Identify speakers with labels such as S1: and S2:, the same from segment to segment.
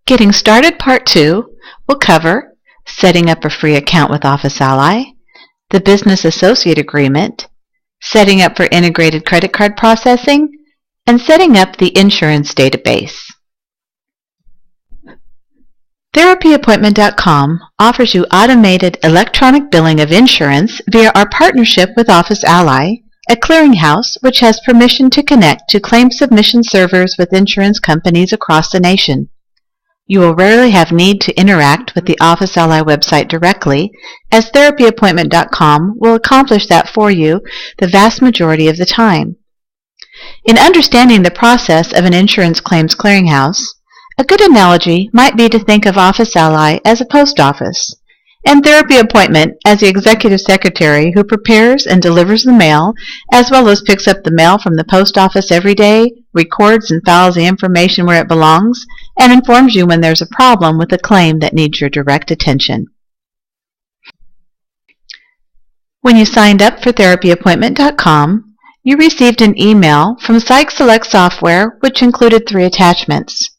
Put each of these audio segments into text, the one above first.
S1: Getting Started Part 2 will cover setting up a free account with Office Ally, the Business Associate Agreement, setting up for integrated credit card processing, and setting up the insurance database. TherapyAppointment.com offers you automated electronic billing of insurance via our partnership with Office Ally, a clearinghouse which has permission to connect to claim submission servers with insurance companies across the nation. You will rarely have need to interact with the Office Ally website directly, as TherapyAppointment.com will accomplish that for you the vast majority of the time. In understanding the process of an insurance claims clearinghouse, a good analogy might be to think of Office Ally as a post office, and Therapy Appointment as the executive secretary who prepares and delivers the mail, as well as picks up the mail from the post office every day, records and files the information where it belongs, and informs you when there's a problem with a claim that needs your direct attention. When you signed up for TherapyAppointment.com, you received an email from Psych Select Software which included 3 attachments.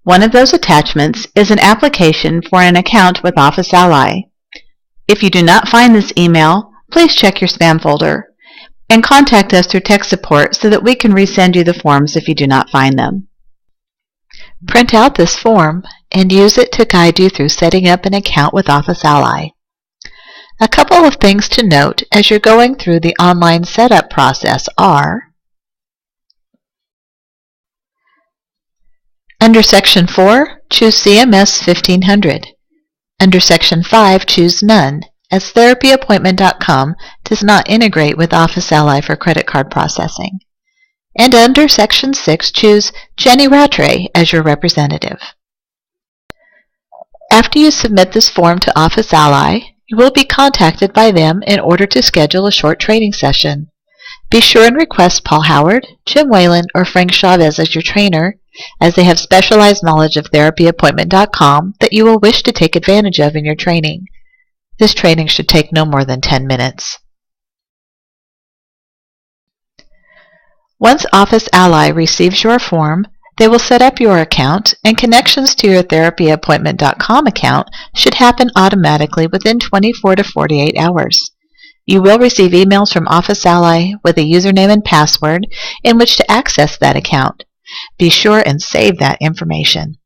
S1: One of those attachments is an application for an account with Office Ally. If you do not find this email, please check your spam folder and contact us through tech support so that we can resend you the forms if you do not find them. Print out this form and use it to guide you through setting up an account with Office Ally. A couple of things to note as you're going through the online setup process are: under Section 4, choose CMS 1500. Under Section 5, choose None, as TherapyAppointment.com does not integrate with Office Ally for credit card processing. And under Section 6, choose Jenny Rattray as your representative. After you submit this form to Office Ally, you will be contacted by them in order to schedule a short training session. Be sure and request Paul Howard, Jim Whalen, or Frank Chavez as your trainer, as they have specialized knowledge of TherapyAppointment.com that you will wish to take advantage of in your training. This training should take no more than 10 minutes. Once Office Ally receives your form, they will set up your account, and connections to your TherapyAppointment.com account should happen automatically within 24 to 48 hours. You will receive emails from Office Ally with a username and password in which to access that account. Be sure and save that information.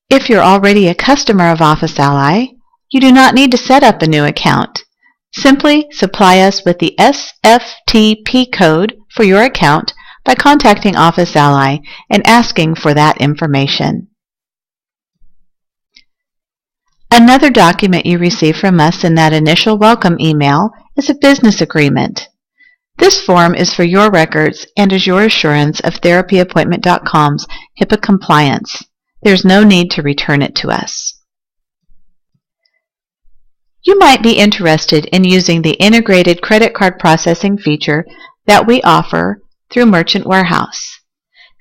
S1: If you're already a customer of Office Ally, you do not need to set up a new account. Simply supply us with the SFTP code for your account by contacting Office Ally and asking for that information. Another document you receive from us in that initial welcome email is a business agreement. This form is for your records and is your assurance of TherapyAppointment.com's HIPAA compliance. There's no need to return it to us. You might be interested in using the integrated credit card processing feature that we offer through Merchant Warehouse.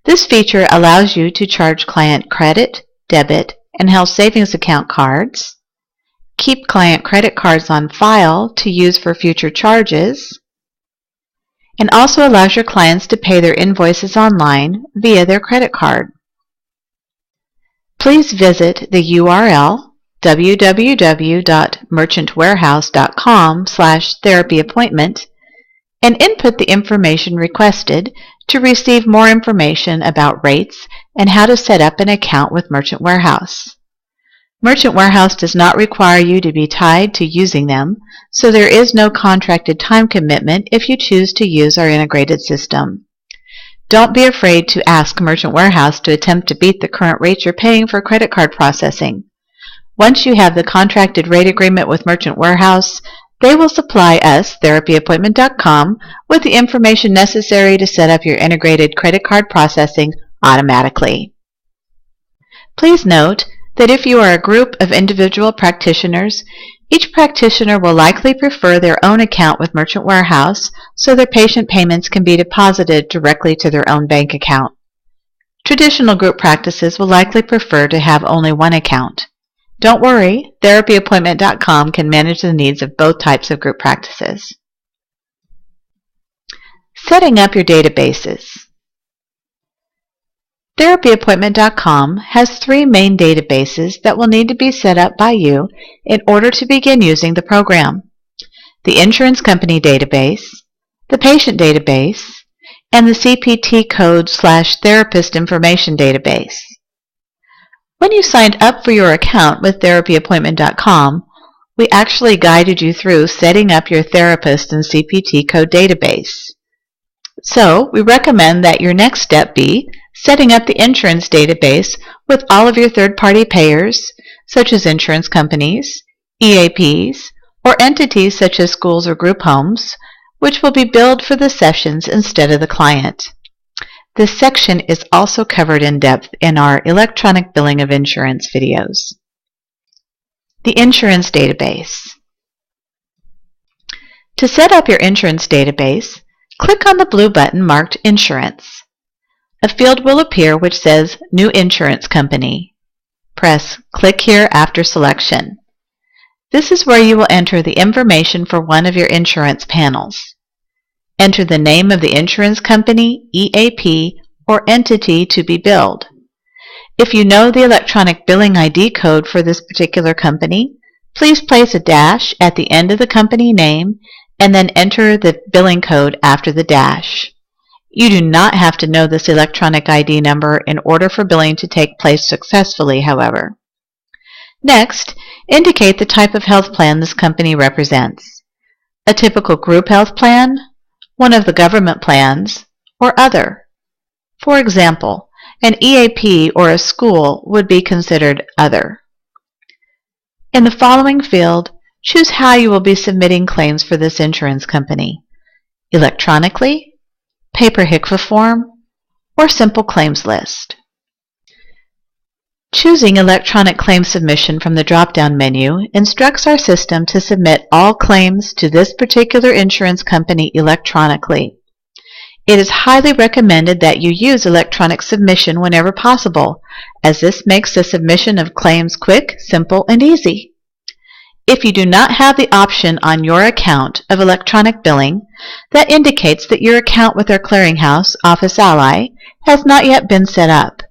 S1: This feature allows you to charge client credit, debit, and health savings account cards, keep client credit cards on file to use for future charges, and also allows your clients to pay their invoices online via their credit card. Please visit the URL www.merchantwarehouse.com/therapyappointment and input the information requested to receive more information about rates and how to set up an account with Merchant Warehouse. Merchant Warehouse does not require you to be tied to using them, so there is no contracted time commitment if you choose to use our integrated system. Don't be afraid to ask Merchant Warehouse to attempt to beat the current rates you're paying for credit card processing. Once you have the contracted rate agreement with Merchant Warehouse, they will supply us, TherapyAppointment.com, with the information necessary to set up your integrated credit card processing automatically. Please note that if you are a group of individual practitioners, each practitioner will likely prefer their own account with Merchant Warehouse so their patient payments can be deposited directly to their own bank account. Traditional group practices will likely prefer to have only one account. Don't worry, TherapyAppointment.com can manage the needs of both types of group practices. Setting up your databases. therapyappointment.com has three main databases that will need to be set up by you in order to begin using the program: the insurance company database, the patient database, and the CPT code/therapist information database. When you signed up for your account with therapyappointment.com, we actually guided you through setting up your therapist and CPT code database. So we recommend that your next step be setting up the insurance database with all of your third-party payers, such as insurance companies, EAPs, or entities such as schools or group homes, which will be billed for the sessions instead of the client. This section is also covered in depth in our electronic billing of insurance videos. The insurance database. To set up your insurance database, click on the blue button marked Insurance. A field will appear which says New Insurance Company. Press Click here after selection. This is where you will enter the information for one of your insurance panels. Enter the name of the insurance company, EAP, or entity to be billed. If you know the electronic billing ID code for this particular company, please place a dash at the end of the company name and then enter the billing code after the dash. You do not have to know this electronic ID number in order for billing to take place successfully, however. Next, indicate the type of health plan this company represents: a typical group health plan, one of the government plans, or other. For example, an EAP or a school would be considered other. In the following field, choose how you will be submitting claims for this insurance company: electronically, paper HCFA form, or simple claims list. Choosing electronic claim submission from the drop-down menu instructs our system to submit all claims to this particular insurance company electronically. It is highly recommended that you use electronic submission whenever possible, as this makes the submission of claims quick, simple, and easy. If you do not have the option on your account of electronic billing, that indicates that your account with our clearinghouse, Office Ally, has not yet been set up.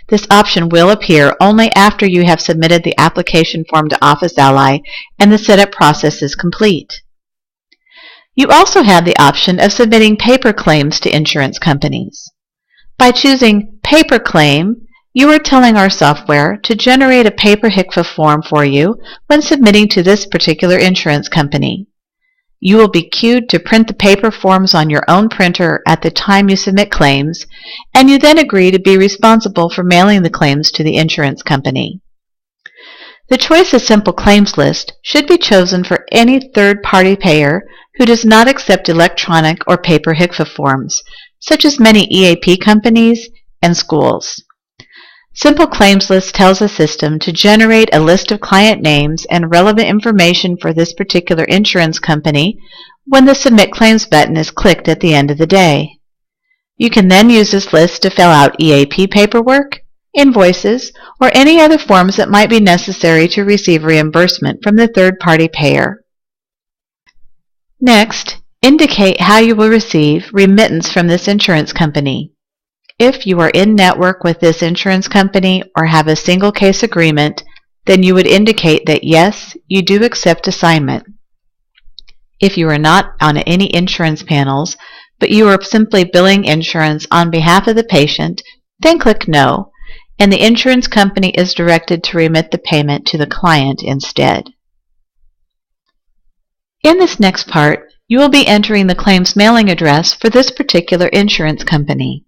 S1: This option will appear only after you have submitted the application form to Office Ally and the setup process is complete. You also have the option of submitting paper claims to insurance companies. By choosing Paper Claim, you are telling our software to generate a paper HCFA form for you when submitting to this particular insurance company. You will be cued to print the paper forms on your own printer at the time you submit claims, and you then agree to be responsible for mailing the claims to the insurance company. The choice of Simple Claims List should be chosen for any third-party payer who does not accept electronic or paper HCFA forms, such as many EAP companies and schools. Simple Claims List tells the system to generate a list of client names and relevant information for this particular insurance company when the Submit Claims button is clicked at the end of the day. You can then use this list to fill out EAP paperwork, invoices, or any other forms that might be necessary to receive reimbursement from the third-party payer. Next, indicate how you will receive remittance from this insurance company. If you are in network with this insurance company or have a single case agreement, then you would indicate that yes, you do accept assignment. If you are not on any insurance panels, but you are simply billing insurance on behalf of the patient, then click No, and the insurance company is directed to remit the payment to the client instead. In this next part, you will be entering the claims mailing address for this particular insurance company.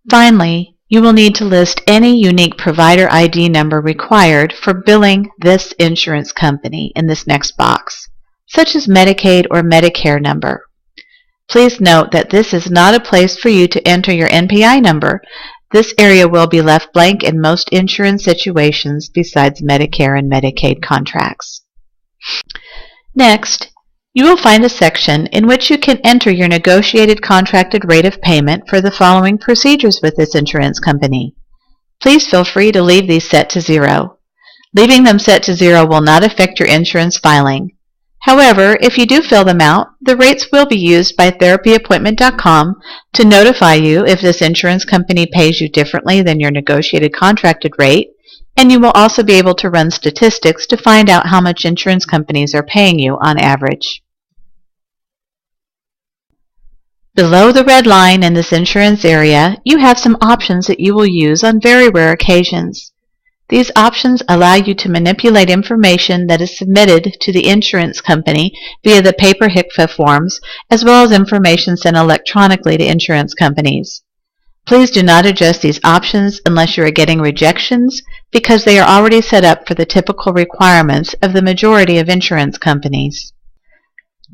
S1: Finally, you will need to list any unique provider ID number required for billing this insurance company in this next box, such as Medicaid or Medicare number. Please note that this is not a place for you to enter your NPI number. This area will be left blank in most insurance situations besides Medicare and Medicaid contracts. Next, you will find a section in which you can enter your negotiated contracted rate of payment for the following procedures with this insurance company: please feel free to leave these set to 0. Leaving them set to 0 will not affect your insurance filing. However, if you do fill them out, the rates will be used by therapyappointment.com to notify you if this insurance company pays you differently than your negotiated contracted rate, and you will also be able to run statistics to find out how much insurance companies are paying you on average. Below the red line in this insurance area, you have some options that you will use on very rare occasions. These options allow you to manipulate information that is submitted to the insurance company via the paper HCFA forms, as well as information sent electronically to insurance companies. Please do not adjust these options unless you are getting rejections, because they are already set up for the typical requirements of the majority of insurance companies.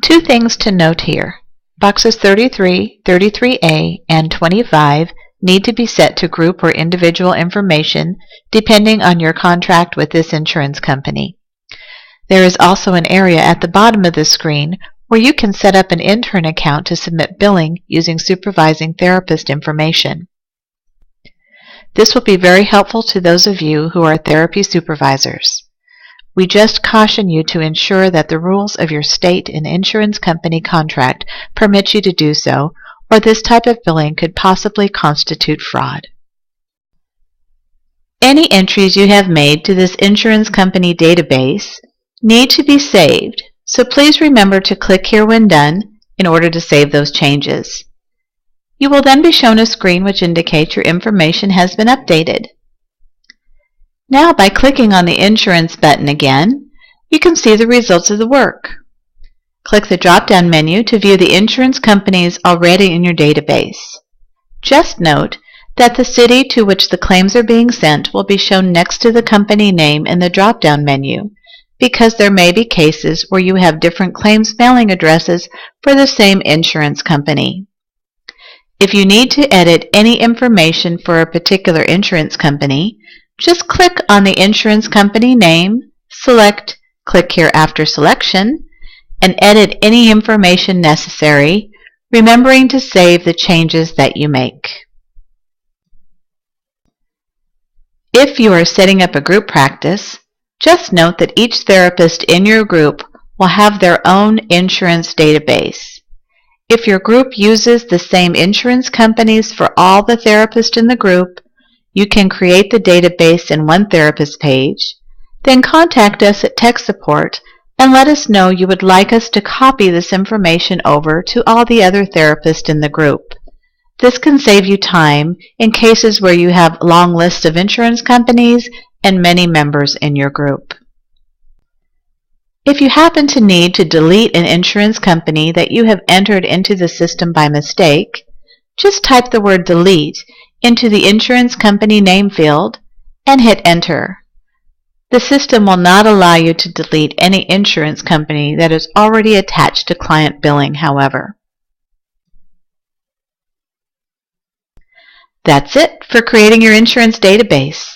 S1: 2 things to note here. Boxes 33, 33A, and 25 need to be set to group or individual information depending on your contract with this insurance company. There is also an area at the bottom of the screen where you can set up an intern account to submit billing using supervising therapist information. This will be very helpful to those of you who are therapy supervisors. We just caution you to ensure that the rules of your state and insurance company contract permit you to do so, or this type of billing could possibly constitute fraud. Any entries you have made to this insurance company database need to be saved, so please remember to click here when done in order to save those changes. You will then be shown a screen which indicates your information has been updated. Now, by clicking on the Insurance button again, you can see the results of the work. Click the drop-down menu to view the insurance companies already in your database. Just note that the city to which the claims are being sent will be shown next to the company name in the drop-down menu, because there may be cases where you have different claims mailing addresses for the same insurance company. If you need to edit any information for a particular insurance company, just click on the insurance company name, select Click Here After Selection, and edit any information necessary, remembering to save the changes that you make. If you are setting up a group practice, just note that each therapist in your group will have their own insurance database. If your group uses the same insurance companies for all the therapists in the group, you can create the database in one therapist page, then contact us at tech support and let us know you would like us to copy this information over to all the other therapists in the group. This can save you time in cases where you have long lists of insurance companies and many members in your group. If you happen to need to delete an insurance company that you have entered into the system by mistake, just type the word delete into the insurance company name field and hit enter. The system will not allow you to delete any insurance company that is already attached to client billing, however. That's it for creating your insurance database.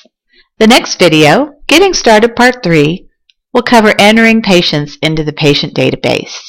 S1: The next video, Getting Started Part 3, will cover entering patients into the patient database.